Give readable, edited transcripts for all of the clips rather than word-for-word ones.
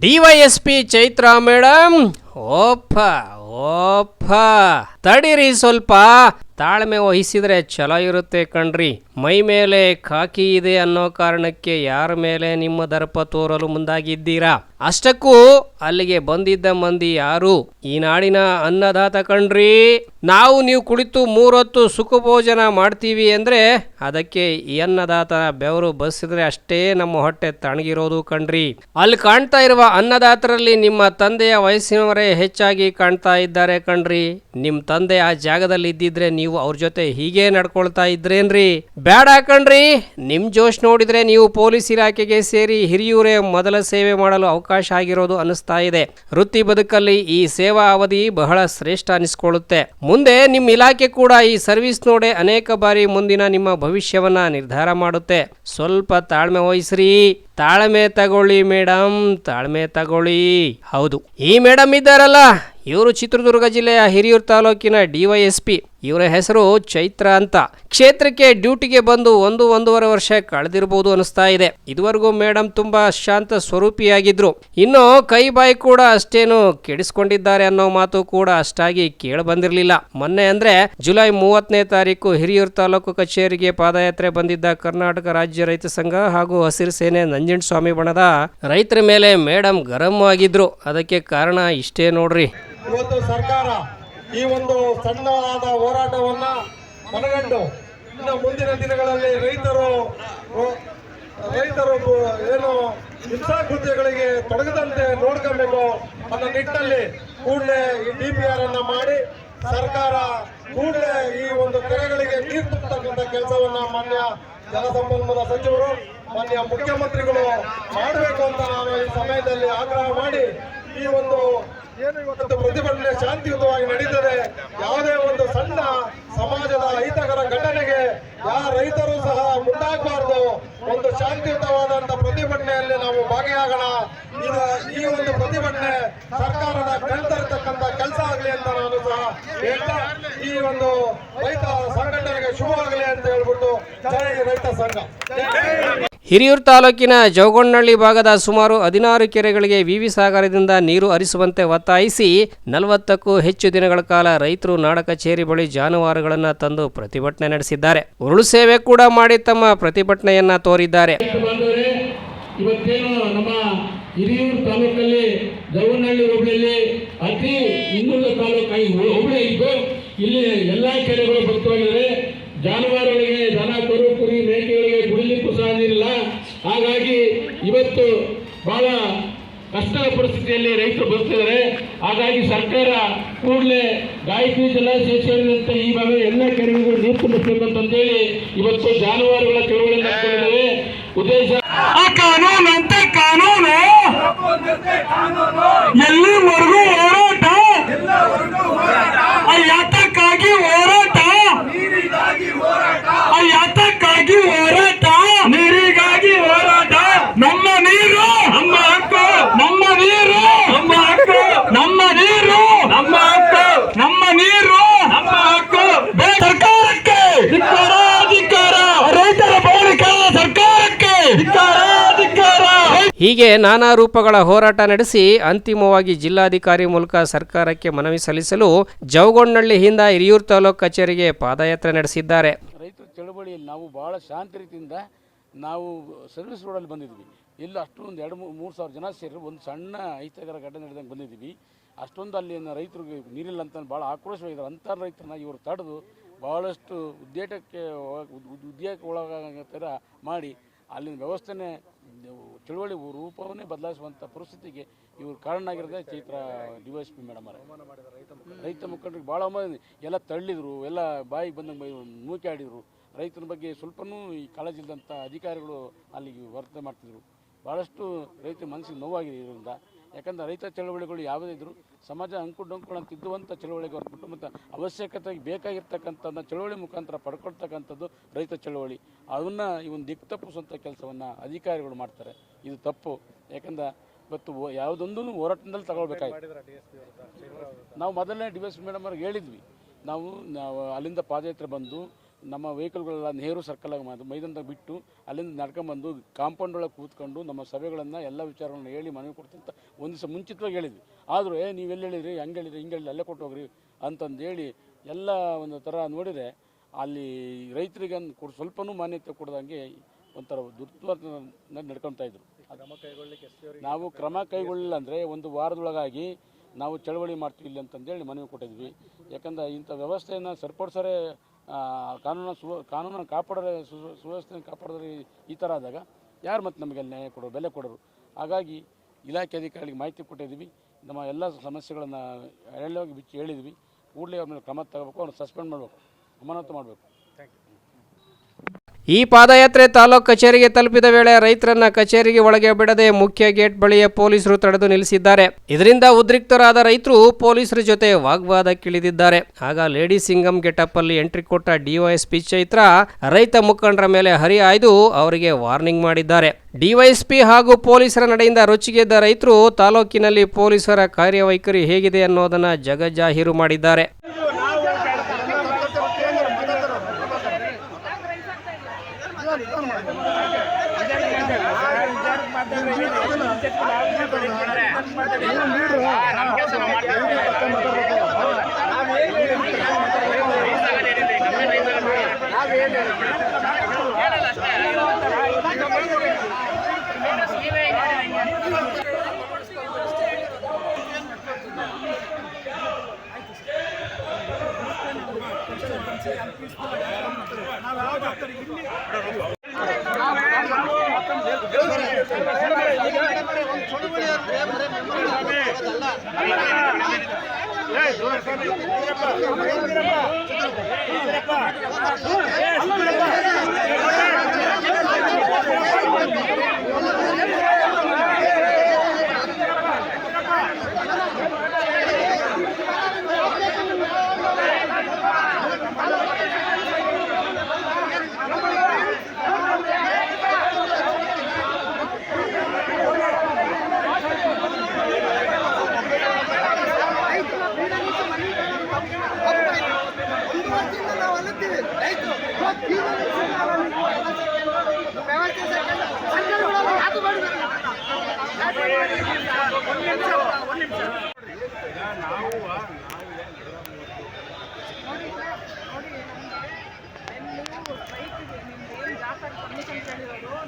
DYSP Chaitra madam, ಓಪ್ಪ ತಡೀರಿ, ಸ್ವಲ್ಪ ತಾಳ್ಮೆ ವಹಿಸಿದ್ರೆ ಚಲೋ ಇರುತ್ತೆ ಕಣ್ರಿ. ಮೈ ಮೇಲೆ ಖಾಕಿ ಇದೆ ಅನ್ನೋ ಕಾರಣಕ್ಕೆ ಯಾರ ಮೇಲೆ ನಿಮ್ಮ ದರ್ಪ ತೋರಲು ಮುಂದಾಗಿದ್ದೀರಾ? ಅಷ್ಟಕ್ಕೂ ಅಲ್ಲಿಗೆ ಬಂದಿದ್ದ ಮಂದಿ ಯಾರು? ಈ ನಾಡಿನ ಅನ್ನದಾತ ಕಣ್ರಿ. ನೀವು ಕುಳಿತು 3 ಹೊತ್ತು ಸುಖ ಭೋಜನ ಮಾಡ್ತೀವಿ ಅಂದ್ರೆ ಅದಕ್ಕೆ ಈ ಅನ್ನದಾತ ಬೆವರು ಬಸಿದ್ರೆ ಅಷ್ಟೇ ನಮ್ಮ ಹೊಟ್ಟೆ ತಣ್ಣಗಿರೋದು ಕಣ್ರಿ. ಅಲ್ಲಿ ಕಾಣ್ತಾ ಇರುವ ಅನ್ನದಾತರಲ್ಲಿ ನಿಮ್ಮ ತಂದೆಯ ವಯಸ್ಸಿನವರೇ ಹೆಚ್ಚಾಗಿ ಕಾಣ್ತಾ ಇದ್ದಾರೆ ಕಣ್ರಿ. ನಿಮ್ ತಂದೆ ಆ ಜಾಗದಲ್ಲಿ ಇದ್ದಿದ್ರೆ ನೀವು ಅವ್ರ ಜೊತೆ ಹೀಗೆ ನಡ್ಕೊಳ್ತಾ ಇದ್ರೇನ್ರಿ? ಬೇಡ ಕಣ್ರಿ. ನಿಮ್ ಜೋಶ್ ನೋಡಿದ್ರೆ ನೀವು ಪೊಲೀಸ್ ಇಲಾಖೆಗೆ ಸೇರಿ ಹಿರಿಯೂರೇ ಮೊದಲ ಸೇವೆ ಮಾಡಲು ಅವಕಾಶ ಆಗಿರೋದು ಅನಿಸ್ತಾ ಇದೆ. ವೃತ್ತಿ ಬದುಕಲ್ಲಿ ಈ ಸೇವಾ ಅವಧಿ ಬಹಳ ಶ್ರೇಷ್ಠ ಅನಿಸ್ಕೊಳ್ಳುತ್ತೆ. ಮುಂದೆ ನಿಮ್ಮ ಇಲಾಖೆ ಕೂಡ ಈ ಸರ್ವಿಸ್ ನೋಡೆ ಅನೇಕ ಬಾರಿ ಮುಂದಿನ ನಿಮ್ಮ ಭವಿಷ್ಯವನ್ನ ನಿರ್ಧಾರ ಮಾಡುತ್ತೆ. ಸ್ವಲ್ಪ ತಾಳ್ಮೆ ವಹಿಸ್ರಿ. ತಾಳ್ಮೆ ತಗೊಳ್ಳಿ ಮೇಡಮ್, ತಾಳ್ಮೆ ತಗೊಳ್ಳಿ. ಹೌದು, ಈ ಮೇಡಮ್ ಇದ್ದಾರಲ್ಲ, ಇವರು ಚಿತ್ರದುರ್ಗ ಜಿಲ್ಲೆಯ ಹಿರಿಯೂರು ತಾಲೂಕಿನ ಡಿವೈಎಸ್ಪಿ. ಇವರ ಹೆಸರು ಚೈತ್ರ ಅಂತ. ಕ್ಷೇತ್ರಕ್ಕೆ ಡ್ಯೂಟಿಗೆ ಬಂದು 1-1.5 ವರ್ಷ ಕಳೆದಿರಬಹುದು ಅನಿಸ್ತಾ ಇದೆ. ಇದುವರೆಗೂ ಮೇಡಮ್ ತುಂಬಾ ಶಾಂತ ಸ್ವರೂಪಿಯಾಗಿದ್ರು. ಇನ್ನು ಕೈ ಬಾಯಿ ಕೂಡ ಅಷ್ಟೇನು ಕೆಡಿಸ್ಕೊಂಡಿದ್ದಾರೆ ಅನ್ನೋ ಮಾತು ಕೂಡ ಅಷ್ಟಾಗಿ ಕೇಳಿ ಬಂದಿರಲಿಲ್ಲ. ಮೊನ್ನೆ ಅಂದ್ರೆ ಜುಲೈ 30ನೇ ತಾರೀಕು ಹಿರಿಯೂರು ತಾಲೂಕು ಕಚೇರಿಗೆ ಪಾದಯಾತ್ರೆ ಬಂದಿದ್ದ ಕರ್ನಾಟಕ ರಾಜ್ಯ ರೈತ ಸಂಘ ಹಾಗೂ ಹಸಿರು ಸೇನೆ ನಂಜನಸ್ವಾಮಿ ಬಣದ ರೈತರ ಮೇಲೆ ಮೇಡಮ್ ಗರಂ ಆಗಿದ್ರು. ಅದಕ್ಕೆ ಕಾರಣ ಇಷ್ಟೇ ನೋಡ್ರಿ. ಇವತ್ತು ಸರ್ಕಾರ ಈ ಒಂದು ಸಣ್ಣದಾದ ಹೋರಾಟವನ್ನ ಮನಗಂಡು ಇನ್ನು ಮುಂದಿನ ದಿನಗಳಲ್ಲಿ ರೈತರು ಏನು ಹಿಂಸಾಕೃತ್ಯಗಳಿಗೆ ತೊಡಗದಂತೆ ನೋಡ್ಕೊಬೇಕು ಅನ್ನೋ ನಿಟ್ಟಿನಲ್ಲಿ ಕೂಡಲೇ ಈ DPR ಅನ್ನ ಮಾಡಿ ಸರ್ಕಾರ ಕೂಡಲೇ ಈ ಒಂದು ಕೆರೆಗಳಿಗೆ ನೀರು ತುಂಬತಕ್ಕಂಥ ಕೆಲಸವನ್ನ ಮಾನ್ಯ ಜಲಸಂಪನ್ಮೂಲ ಸಚಿವರು, ಮಾನ್ಯ ಮುಖ್ಯಮಂತ್ರಿಗಳು ಮಾಡಬೇಕು ಅಂತ ನಾನು ಈ ಸಮಯದಲ್ಲಿ ಆಗ್ರಹ ಮಾಡಿ ಈ ಒಂದು ಏನು ಇವತ್ತು ಪ್ರತಿಭಟನೆ ಶಾಂತಿಯುತವಾಗಿ ನಡೀತದೆ. ಯಾವುದೇ ಒಂದು ಸಣ್ಣ ಸಮಾಜದ ಅಹಿತಕರ ಘಟನೆಗೆ ಯಾವ ರೈತರು ಸಹ ಮುಂದಾಗಬಾರ್ದು. ಒಂದು ಶಾಂತಿಯುತವಾದಂತ ಪ್ರತಿಭಟನೆಯಲ್ಲಿ ನಾವು ಭಾಗಿಯಾಗೋಣ. ಈ ಒಂದು ಪ್ರತಿಭಟನೆ ಸರ್ಕಾರದ ಕಣ್ತರತಕ್ಕಂತ ಕೆಲಸ ಆಗಲಿ ಅಂತ ನಾನು ಸಹ ಹೇಳ್ತಾ ಈ ಒಂದು ರೈತ ಸಂಘಟನೆಗೆ ಶುಭವಾಗಲಿ ಅಂತ ಹೇಳ್ಬಿಟ್ಟು ಜೈ ರೈತ ಸಂಘ. ಹಿರಿಯೂರು ತಾಲೂಕಿನ ಜೌಗೊಂಡನಹಳ್ಳಿ ಭಾಗದ ಸುಮಾರು 16 ಕೆರೆಗಳಿಗೆ ವಿವಿ ಸಾಗರದಿಂದ ನೀರು ಹರಿಸುವಂತೆ ಒತ್ತಾಯಿಸಿ 40ಕ್ಕೂ ಹೆಚ್ಚು ದಿನಗಳ ಕಾಲ ರೈತರು ನಾಡ ಕಚೇರಿ ಬಳಿ ಜಾನುವಾರುಗಳನ್ನು ತಂದು ಪ್ರತಿಭಟನೆ ನಡೆಸಿದ್ದಾರೆ. ಉರುಳು ಸೇವೆ ಕೂಡ ಮಾಡಿ ತಮ್ಮ ಪ್ರತಿಭಟನೆಯನ್ನ ತೋರಿದ್ದಾರೆ. ಇವತ್ತೇನು ನಮ್ಮ ಹಿರಿಯೂರು ತಾಲೂಕಲ್ಲಿ ಜೌಗೊಂಡನಹಳ್ಳಿ ಹೋಬಳಿಯಲ್ಲಿ ಅತಿ ಹಿಂದುಳಿದ ತಾಲೂಕಾಗಿ ಹೋಬಳಿ ಇದ್ದು ಇಲ್ಲಿ ಎಲ್ಲಾ ಕೆರೆಗಳು ಭಕ್ತವಾಗಿದ್ದಾರೆ. ಜಾನುವಾರುಗಳಿಗೆ, ದನ ಕರು ಕುರಿ ಮೇಕೆಗಳಿಗೆ ಕುಡಿಲಿಕ್ಕೂ ಸಹ ನೀರಿಲ್ಲ. ಹಾಗಾಗಿ ಇವತ್ತು ಬಹಳ ಕಷ್ಟ ಪರಿಸ್ಥಿತಿಯಲ್ಲಿ ರೈತರು ಬರ್ತಿದ್ದಾರೆ. ಹಾಗಾಗಿ ಸರ್ಕಾರ ಕೂಡಲೇ ಗಾಯತ್ರಿ ಜಲಾಶಯ ಸೇರಿದಂತೆ ಈ ಭಾಗ ಎಲ್ಲ ಕೆರೆಗಳಿಗೂ ನೀರು ತುಂಬಿಸಬೇಕು ಅಂತಂದೇಳಿ ಇವತ್ತು ಜಾನುವಾರುಗಳ ಚಳವಳಿ ನಡೆಸಿದ್ದೇವೆ. ಉದ್ದೇಶ ಕಾನೂನು ಅಂತ ಕಾನೂನು ಎಲ್ಲಿವರೆಗೂ ಹೋರಾಟ, ಯಾತಕ್ಕಾಗಿ ಹೋರಾಟ, ಯಾತಕ್ಕಾಗಿ ಹೋರಾಟ, ನೀರಿಗಾಗಿ ಹೋರಾಟ. ನಮ್ಮ ನೀರು ನಮ್ಮ ಹಕ್ಕು, ನಮ್ಮ ನೀರು ನಮ್ಮ ಹಕ್ಕು, ನಮ್ಮ ನೀರು ನಮ್ಮ ಹಕ್ಕು, ನಮ್ಮ ನೀರು ನಮ್ಮ ಹಕ್ಕು. ಸರ್ಕಾರಕ್ಕೆ ಧಿಕ್ಕಾರ, ಧಿಕ್ಕಾರ. ರೈತರ ಬಾಳಿಕೆ ಸರ್ಕಾರಕ್ಕೆ ಧಿಕ್ಕಾರ, ಧಿಕ್ಕಾರ. ಹೀಗೆ ನಾನಾ ರೂಪಗಳ ಹೋರಾಟ ನಡೆಸಿ ಅಂತಿಮವಾಗಿ ಜಿಲ್ಲಾಧಿಕಾರಿ ಮೂಲಕ ಸರ್ಕಾರಕ್ಕೆ ಮನವಿ ಸಲ್ಲಿಸಲು ಜೌಗೊಂಡನಹಳ್ಳಿಯಿಂದ ಹಿರಿಯೂರು ತಾಲೂಕು ಕಚೇರಿಗೆ ಪಾದಯಾತ್ರೆ ನಡೆಸಿದ್ದಾರೆ. ರೈತರ ಚಳವಳಿಯಲ್ಲಿ ನಾವು ಬಹಳ ಶಾಂತ ರೀತಿಯಿಂದ ನಾವು ಸರ್ವಿಸ್ ರೋಡಲ್ಲಿ ಬಂದಿದ್ವಿ. ಇಲ್ಲಿ ಅಷ್ಟೊಂದು 2-3 ಸಾವಿರ ಜನ ಸೇರಿ ಒಂದು ಸಣ್ಣ ಅಹಿತಕರ ಘಟನೆ ನಡೆದಂಗೆ ಬಂದಿದ್ದೀವಿ. ಅಷ್ಟೊಂದು ಅಲ್ಲಿ ರೈತರಿಗೆ ನೀರಿಲ್ಲ ಅಂತ ಭಾಳ ಆಕ್ರೋಶವಾಗಿದ್ದಾರೆ. ಅಂಥ ರೈತರನ್ನ ಇವರು ತಡೆದು ಭಾಳಷ್ಟು ಉದ್ಯೋಗಕ್ಕೆ ಒಳಗಾಗೋ ಥರ ಮಾಡಿ ಅಲ್ಲಿನ ವ್ಯವಸ್ಥೆನೇ ಚಳುವಳಿ ರೂಪವನ್ನೇ ಬದಲಾಯಿಸುವಂಥ ಪರಿಸ್ಥಿತಿಗೆ ಇವರು ಕಾರಣ ಆಗಿರೋದೇ ಚೈತ್ರ DYSP ಮೇಡಮ್ ರೈತ ಮುಖಂಡರಿಗೆ ಭಾಳ ಎಲ್ಲ ತಳ್ಳಿದ್ರು, ಎಲ್ಲ ಬಾಯಿಗೆ ಬಂದಂಗೆ ಮೂಕೆ ಆಡಿದರು. ರೈತರ ಬಗ್ಗೆ ಸ್ವಲ್ಪನೂ ಈ ಕಾಳಜಿ ಇಲ್ಲದಂಥ ಅಧಿಕಾರಿಗಳು ಅಲ್ಲಿಗೆ ವರ್ತನೆ ಮಾಡ್ತಿದ್ರು. ಭಾಳಷ್ಟು ರೈತರ ಮನಸ್ಸಿಗೆ ನೋವಾಗಿದೆ ಇದರಿಂದ. ಯಾಕಂದರೆ ರೈತ ಚಳವಳಿಗಳು ಯಾವುದೇ ಇದ್ದರೂ ಸಮಾಜ ಅಂಕುಡೊಂಕು ಅಂತ ಇದ್ದುವಂಥ ಚಳವಳಿಗೆ ಹೊರಟ್ಬಿಟ್ಟು ಮತ್ತು ಅವಶ್ಯಕತೆಗೆ ಬೇಕಾಗಿರ್ತಕ್ಕಂಥ ಚಳವಳಿ ಮುಖಾಂತರ ಪಡ್ಕೊಳ್ತಕ್ಕಂಥದ್ದು ರೈತ ಚಳವಳಿ. ಅದನ್ನು ಈ ಒಂದು ದಿಕ್ಕು ತಪ್ಪಿಸುವಂಥ ಕೆಲಸವನ್ನು ಅಧಿಕಾರಿಗಳು ಮಾಡ್ತಾರೆ. ಇದು ತಪ್ಪು. ಯಾಕಂದ್ರೆ ಇವತ್ತು ಯಾವುದೊಂದು ಹೋರಾಟದಲ್ಲಿ ತಗೊಳ್ಬೇಕಾಯ್ತು. ನಾವು ಮೊದಲನೇ DSP ಮೇಡಮ್ ಅವ್ರಿಗೆ ಹೇಳಿದ್ವಿ, ನಾವು ಅಲ್ಲಿಂದ ಪಾದಯಾತ್ರೆ ಬಂದು ನಮ್ಮ ವೆಹಿಕಲ್ಗಳೆಲ್ಲ ನೆಹರು ಸರ್ಕಲಾಗಿ ಮೈದಾನದಾಗ ಬಿಟ್ಟು ಅಲ್ಲಿಂದ ನಡ್ಕೊಂಬಂದು ಕಾಂಪೌಂಡ್ ಒಳಗೆ ಕೂತ್ಕೊಂಡು ನಮ್ಮ ಸಭೆಗಳನ್ನು ಎಲ್ಲ ವಿಚಾರಗಳನ್ನ ಹೇಳಿ ಮನವಿ ಕೊಡ್ತಂತ ಒಂದು ದಿವಸ ಮುಂಚಿತವಾಗಿ ಹೇಳಿದ್ವಿ. ಆದರೂ ನೀವೆಲ್ಲಿ ಹೇಳಿದ್ರಿ, ಹಂಗೆ ಹೇಳಿದ್ರಿ, ಹಿಂಗೆ ಹೇಳಿದ್ರಿ, ಅಲ್ಲೇ ಕೊಟ್ಟು ಹೋಗ್ರಿ ಅಂತಂದೇಳಿ ಎಲ್ಲ ಒಂದು ಥರ ನೋಡಿದರೆ ಅಲ್ಲಿ ರೈತರಿಗೆ ಸ್ವಲ್ಪನೂ ಮಾನ್ಯತೆ ಕೊಡ್ದಂಗೆ ಒಂಥರ ದುರ್ವರ್ತನೆ ನಡ್ಕೊತಾ ಇದ್ರು. ನಾವು ಕ್ರಮ ಕೈಗೊಳ್ಳಿಲ್ಲ ಅಂದರೆ ಒಂದು ವಾರದೊಳಗಾಗಿ ನಾವು ಚಳವಳಿ ಮಾಡ್ತೀವಿ ಇಲ್ಲಿ ಅಂತಂದೇಳಿ ಮನವಿ ಕೊಟ್ಟಿದ್ವಿ. ಯಾಕಂದ್ರೆ ಇಂಥ ವ್ಯವಸ್ಥೆಯನ್ನು ಸರಿಪಡಿಸೋರೆ ಕಾನೂನನ್ನು ಕಾಪಾಡೋರೆ ಸುವ್ಯವಸ್ಥೆಯನ್ನು ಕಾಪಾಡೋದ್ರೆ ಈ ಥರ ಆದಾಗ ಯಾರು ಮತ್ತು ನಮಗೆ ನ್ಯಾಯ ಕೊಡೋರು, ಬೆಲೆ ಕೊಡೋರು? ಹಾಗಾಗಿ ಇಲಾಖೆ ಅಧಿಕಾರಿಗಳಿಗೆ ಮಾಹಿತಿ ಕೊಟ್ಟಿದ್ದೀವಿ. ನಮ್ಮ ಎಲ್ಲ ಸಮಸ್ಯೆಗಳನ್ನು ಎಳೆಯೋಗಿ ಬಿಚ್ಚಿ ಹೇಳಿದ್ವಿ. ಕೂಡಲೇ ಅವ್ರ ಮೇಲೆ ಕ್ರಮ ತಗೋಬೇಕು, ಅವ್ರನ್ನ ಸಸ್ಪೆಂಡ್ ಮಾಡಬೇಕು, ಅಮಾನತು ಮಾಡಬೇಕು. ಈ ಪಾದಯಾತ್ರೆ ತಾಲೂಕು ಕಚೇರಿಗೆ ತಲುಪಿದ ವೇಳೆ ರೈತರನ್ನ ಕಚೇರಿಗೆ ಒಳಗೆ ಬಿಡದೆ ಮುಖ್ಯ ಗೇಟ್ ಬಳಿಯ ಪೊಲೀಸರು ತಡೆದು ನಿಲ್ಲಿಸಿದ್ದಾರೆ. ಇದರಿಂದ ಉದ್ರಿಕ್ತರಾದ ರೈತರು ಪೊಲೀಸರ ಜೊತೆ ವಾಗ್ವಾದಕ್ಕಿಳಿದಿದ್ದಾರೆ. ಆಗ ಲೇಡಿ ಸಿಂಗಂ ಗೆಟಪ್ ಅಲ್ಲಿ ಎಂಟ್ರಿ ಕೊಟ್ಟ ಡಿವೈಎಸ್ಪಿ ಚೈತ್ರ ರೈತ ಮುಖಂಡರ ಮೇಲೆ ಹರಿಹಾಯ್ದು ಅವರಿಗೆ ವಾರ್ನಿಂಗ್ ಮಾಡಿದ್ದಾರೆ. ಡಿವೈಎಸ್ಪಿ ಹಾಗೂ ಪೊಲೀಸರ ನಡೆಯಿಂದ ರೊಚ್ಚಿಗೆದ್ದ ರೈತರು ತಾಲೂಕಿನಲ್ಲಿ ಪೊಲೀಸರ ಕಾರ್ಯವೈಖರಿ ಹೇಗಿದೆ ಅನ್ನೋದನ್ನ ಜಗಜ್ಜಾಹೀರು ಮಾಡಿದ್ದಾರೆ.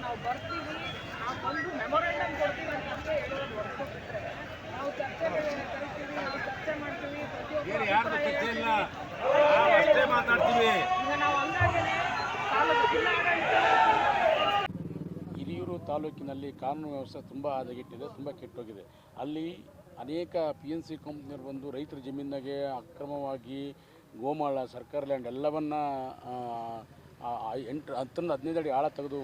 ನಾವು ಬರ್ತೀವಿ, ನಾವು ಬಂದು ಮೆಮೊರಂಡಮ್ ಕೊಡ್ತೀವಿ ಅಂತ ಹೇಳೋದು ಹೊರತು ಬಿಟ್ಟರೆ ನಾವು ಚರ್ಚೆಗೆ ಕರಿತೀವಿ, ನಾವು ಚರ್ಚೆ ಮಾಡ್ತೀವಿ, ಪ್ರತಿಯೊಬ್ಬರು ಈಗ ನಾವು ಹಂಗಾಗೇನೆ ತಾಲೂಕು ಜಿಲ್ಲಾಡಳಿತ ಹಿರಿಯೂರು ತಾಲೂಕಿನಲ್ಲಿ ಕಾನೂನು ವ್ಯವಸ್ಥೆ ತುಂಬ ಹದಗೆಟ್ಟಿದೆ, ತುಂಬ ಕೆಟ್ಟೋಗಿದೆ. ಅಲ್ಲಿ ಅನೇಕ PNC ಕಂಪ್ನಿಯವರು ಬಂದು ರೈತರ ಜಮೀನಿಗೆ ಅಕ್ರಮವಾಗಿ ಗೋಮಾಳ, ಸರ್ಕಾರ ಲ್ಯಾಂಡ್ ಎಲ್ಲವನ್ನ 10-15 ಅಡಿ ಆಳ ತೆಗೆದು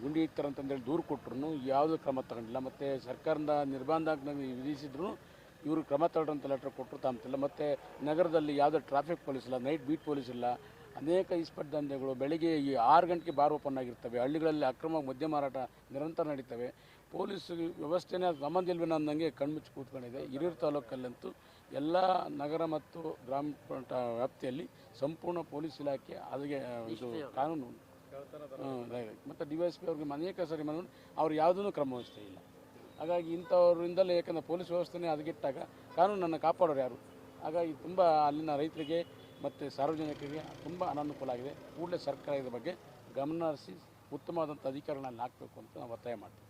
ಗುಂಡಿ ಇಡ್ತಾರಂತಂದೇಳಿ ದೂರು ಕೊಟ್ಟರು ಯಾವುದೇ ಕ್ರಮ ತಗೊಂಡಿಲ್ಲ. ಮತ್ತು ಸರ್ಕಾರದ ನಿರ್ಬಂಧಾಜ್ಞೆ ವಿಧಿಸಿದ್ರು ಇವರು ಕ್ರಮ ತಗೊಳ್ಳೋಂಥ ಲೆಟ್ರ್ ಕೊಟ್ಟರು ತಾಂತಿಲ್ಲ. ಮತ್ತು ನಗರದಲ್ಲಿ ಯಾವುದೇ ಟ್ರಾಫಿಕ್ ಪೊಲೀಸ್ ಇಲ್ಲ, ನೈಟ್ ಬೀಟ್ ಪೊಲೀಸ್ ಇಲ್ಲ. ಅನೇಕ ಇಸ್ಪಟ್ ದಂಧೆಗಳು ಬೆಳಗ್ಗೆ 6 ಗಂಟೆಗೆ ಬಾರ್ ಓಪನ್ ಆಗಿರ್ತವೆ. ಹಳ್ಳಿಗಳಲ್ಲಿ ಅಕ್ರಮ ಮದ್ಯ ಮಾರಾಟ ನಿರಂತರ ನಡೀತವೆ. ಪೊಲೀಸ್ ವ್ಯವಸ್ಥೆನೇ ಸಂಬಂಧ ಇಲ್ವೇನೋ ಅನ್ನಂಗೆ ಕಣ್ಮುಚ್ಚಿ ಕೂತ್ಕೊಂಡಿದೆ. ಹಿರಿಯೂರು ತಾಲೂಕಲ್ಲಂತೂ ಎಲ್ಲ ನಗರ ಮತ್ತು ಗ್ರಾಮೀಣ ವ್ಯಾಪ್ತಿಯಲ್ಲಿ ಸಂಪೂರ್ಣ ಪೊಲೀಸ್ ಇಲಾಖೆ ಅದಕ್ಕೆ ಇದು ಕಾನೂನು ಮತ್ತು DYSP ಅವ್ರಿಗೆ ಅನೇಕ ಸರಿ ಅವ್ರು ಯಾವುದೂ ಕ್ರಮ ವಹಿಸ್ತಾ ಇಲ್ಲ. ಹಾಗಾಗಿ ಇಂಥವರಿಂದಲೇ, ಯಾಕಂದರೆ ಪೊಲೀಸ್ ವ್ಯವಸ್ಥೆನೇ ಹದಗೆಟ್ಟಾಗ ಕಾನೂನನ್ನು ಕಾಪಾಡೋರು ಯಾರು? ಹಾಗಾಗಿ ತುಂಬ ಅಲ್ಲಿನ ರೈತರಿಗೆ ಮತ್ತು ಸಾರ್ವಜನಿಕರಿಗೆ ತುಂಬ ಅನಾನುಕೂಲ ಆಗಿದೆ. ಕೂಡಲೇ ಸರ್ಕಾರ ಇದ್ರ ಬಗ್ಗೆ ಗಮನ ಹರಿಸಿ ಉತ್ತಮವಾದಂಥ ಅಧಿಕಾರಿಗಳನ್ನ ಹಾಕಬೇಕು ಅಂತ ನಾವು ಒತ್ತಾಯ ಮಾಡ್ತೀವಿ.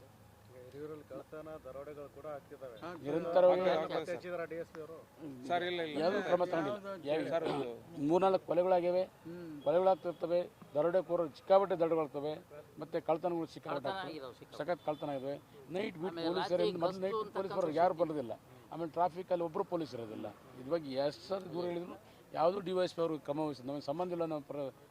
ನಿರಂತರವಾಗಿ ಯಾವುದೂ ಕ್ರಮ ತಗೊಂಡಿಲ್ಲ. 3-4 ಕೊಲೆಗಳಾಗಿವೆ, ಕೊಲೆಗಳಾಗ್ತಿರ್ತವೆ, ದರೋಡೆಕೋರರು ಸಿಕ್ಕಾಪಟ್ಟೆ ದರೋಡೆಗಳಾಗ್ತವೆ, ಮತ್ತು ಕಳ್ತನಗಳು ಸಿಕ್ಕಾಪಟ್ಟೆ ಸಖತ್ ಕಳ್ತನ ಇವೆ. ನೈಟ್ ಬೀಟ್ ಪೊಲೀಸರಿಂದ ಮತ್ತು ನೈಟ್ ಪೊಲೀಸರು ಯಾರು ಬರೋದಿಲ್ಲ. ಆಮೇಲೆ ಟ್ರಾಫಿಕಲ್ಲಿ ಒಬ್ಬರು ಪೊಲೀಸ್ ಇರೋದಿಲ್ಲ. ಇದ್ರ ಬಗ್ಗೆ ಎಷ್ಟು ದೂರ ಹೇಳಿದ್ರು ಯಾವುದೂ DYSP ಅವರು ಕ್ರಮ ವಹಿಸಿದ ನಮಗೆ ಸಂಬಂಧ ಇಲ್ಲ ಅನ್ನೋ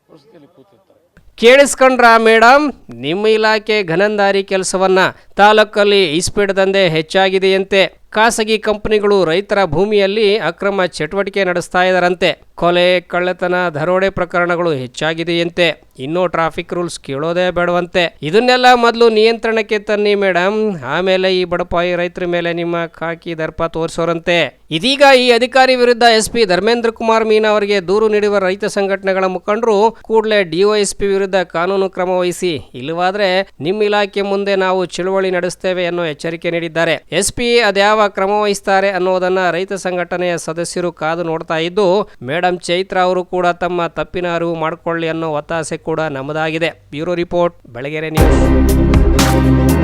ಪರಿಸ್ಥಿತಿಯಲ್ಲಿ ಕೂತಿರ್ತಾರೆ. ಕೇಳಿಸ್ಕೊಂಡ್ರ ಮೇಡಮ್, ನಿಮ್ಮ ಇಲಾಖೆ ಘನಂದಾರಿ ಕೆಲಸವನ್ನ ತಾಲೂಕಲ್ಲಿ ಇಸ್ಪೀಟ್ ದಂಧೆ ಹೆಚ್ಚಾಗಿದೆಯಂತೆ. ಖಾಸಗಿ ಕಂಪನಿಗಳು ರೈತರ ಭೂಮಿಯಲ್ಲಿ ಅಕ್ರಮ ಚಟುವಟಿಕೆ ನಡೆಸ್ತಾ ಇದ್ದಾರಂತೆ. ಕೊಲೆ, ಕಳ್ಳತನ, ದರೋಡೆ ಪ್ರಕರಣಗಳು ಹೆಚ್ಚಾಗಿದೆಯಂತೆ. ಇನ್ನೂ ಟ್ರಾಫಿಕ್ ರೂಲ್ಸ್ ಕೇಳೋದೇ ಬೇಡವಂತೆ. ಇದನ್ನೆಲ್ಲ ಮೊದಲು ನಿಯಂತ್ರಣಕ್ಕೆ ತನ್ನಿ ಮೇಡಮ್, ಆಮೇಲೆ ಈ ಬಡಪಾಯಿ ರೈತರ ಮೇಲೆ ನಿಮ್ಮ ಖಾಕಿ ದರ್ಪ ತೋರಿಸೋರಂತೆ. ಇದೀಗ ಈ ಅಧಿಕಾರಿ ವಿರುದ್ಧ SP ಧರ್ಮೇಂದ್ರ ಕುಮಾರ್ ಮೀನಾ ಅವರಿಗೆ ದೂರು ನೀಡುವ ರೈತ ಸಂಘಟನೆಗಳ ಮುಖಂಡರು ಕೂಡಲೇ DOSP ವಿರುದ್ಧ ಕಾನೂನು ಕ್ರಮ ವಹಿಸಿ, ಇಲ್ಲವಾದ್ರೆ ನಿಮ್ಮ ಇಲಾಖೆ ಮುಂದೆ ನಾವು ಚಳುವಳಿ ನಡೆಸ್ತೇವೆ ಅನ್ನೋ ಎಚ್ಚರಿಕೆ ನೀಡಿದ್ದಾರೆ. SP ಅದ್ಯಾವ ಕ್ರಮ ವಹಿಸ್ತಾರೆ ಅನ್ನೋದನ್ನ ರೈತ ಸಂಘಟನೆಯ ಸದಸ್ಯರು ಕಾದು ನೋಡ್ತಾ ಇದ್ದು, ಮೇಡಮ್ ಚೈತ್ರ ಅವರು ಕೂಡ ತಮ್ಮ ತಪ್ಪಿನ ಅರಿವು ಮಾಡಿಕೊಳ್ಳಿ ಅನ್ನೋ ಒತ್ತಾಸೆ ಕೂಡ ನಮ್ಮದಾಗಿದೆ. Bureau report, Belagere news.